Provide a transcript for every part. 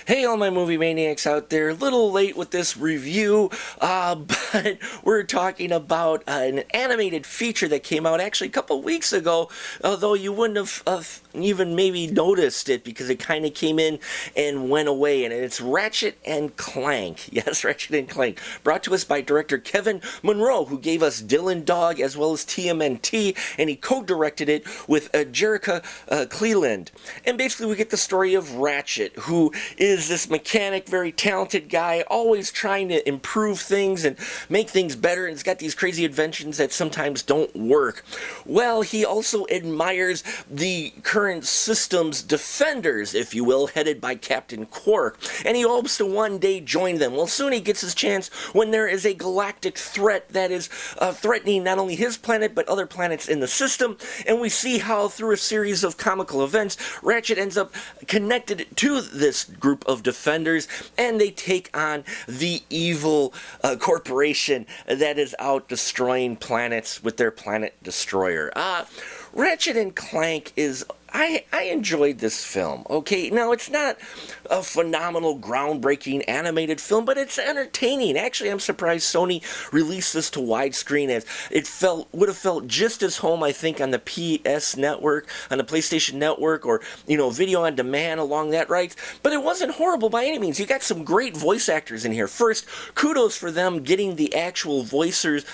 Hey, all my movie maniacs out there. A little late with this review, but we're talking about an animated feature that came out actually a couple weeks ago, although you wouldn't have even maybe noticed it because it kind of came in and went away, and it's Ratchet and Clank. Yes, Ratchet and Clank. Brought to us by director Kevin Monroe, who gave us Dylan Dog as well as TMNT, and he co-directed it with Jerica Cleland. And basically we get the story of Ratchet, who is this mechanic, very talented guy, always trying to improve things and make things better, and he's got these crazy inventions that sometimes don't work. Well, he also admires the current system's defenders, if you will, headed by Captain Quark, and he hopes to one day join them. Well, soon he gets his chance when there is a galactic threat that is threatening not only his planet, but other planets in the system, and we see how through a series of comical events, Ratchet ends up connected to this group of defenders, and they take on the evil corporation that is out destroying planets with their planet destroyer. Ratchet and Clank is... I enjoyed this film, okay? Now, it's not a phenomenal, groundbreaking animated film, but it's entertaining. Actually, I'm surprised Sony released this to widescreen, as it would have felt just as home, I think, on the PS Network, on the PlayStation Network, or, video on demand along that rights. But it wasn't horrible by any means. You got some great voice actors in here. First, kudos for them getting the actual voicers,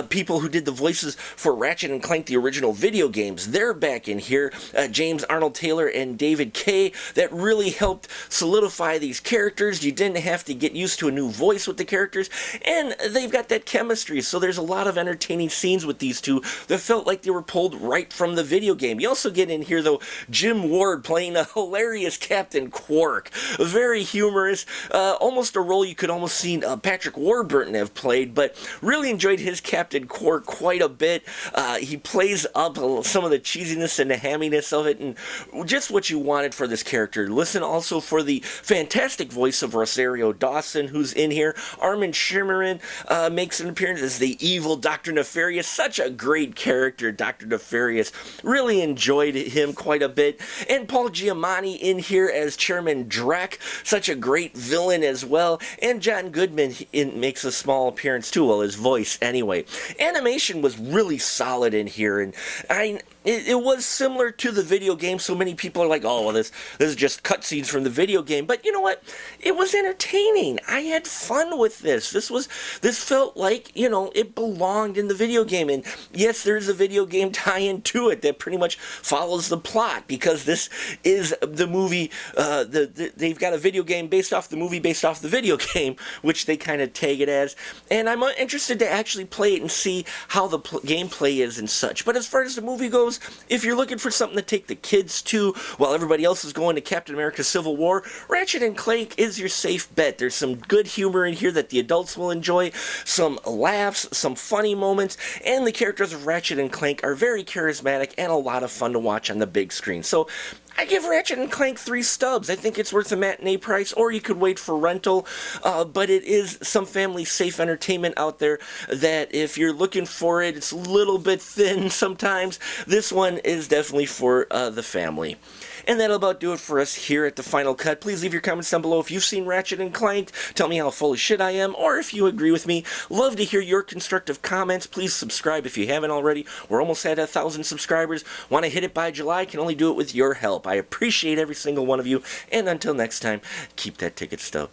people who did the voices for Ratchet and Clank, the original video games. They're back in here. James Arnold Taylor and David Kay, that really helped solidify these characters. You didn't have to get used to a new voice with the characters, and they've got that chemistry, so there's a lot of entertaining scenes with these two that felt like they were pulled right from the video game. You also get in here, though, Jim Ward playing a hilarious Captain Quark. Very humorous, almost a role you could almost see Patrick Warburton have played, but really enjoyed his Captain Quark quite a bit. He plays up some of the cheesiness and the hamminess of it, and just what you wanted for this character. Listen also for the fantastic voice of Rosario Dawson, who's in here. Armin Shimmerin makes an appearance as the evil Dr. Nefarious. Such a great character, Dr. Nefarious. Really enjoyed him quite a bit. And Paul Giamatti in here as Chairman Drek. Such a great villain as well. And John Goodman makes a small appearance too, well, his voice anyway. Animation was really solid in here, and it was similar to the video game. So many people are like, oh, well, this is just cutscenes from the video game. But you know what? It was entertaining. I had fun with this. This felt like, it belonged in the video game. And yes, there's a video game tie-in to it that pretty much follows the plot, because this is the movie. They've got a video game based off the movie based off the video game, which they kind of tag it as. And I'm interested to actually play it and see how the gameplay is and such. But as far as the movie goes, if you're looking for something to take the kids to while everybody else is going to Captain America Civil War, Ratchet and Clank is your safe bet. There's some good humor in here that the adults will enjoy, some laughs, some funny moments, and the characters of Ratchet and Clank are very charismatic and a lot of fun to watch on the big screen. So I give Ratchet and Clank 3 stubs. I think it's worth a matinee price, or you could wait for rental, but it is some family-safe entertainment out there that if you're looking for it, it's a little bit thin sometimes. This one is definitely for the family. And that'll about do it for us here at The Final Cut. Please leave your comments down below if you've seen Ratchet and Clank. Tell me how full of shit I am, or if you agree with me. Love to hear your constructive comments. Please subscribe if you haven't already. We're almost at 1,000 subscribers. Want to hit it by July? Can only do it with your help. I appreciate every single one of you. And until next time, keep that ticket stub.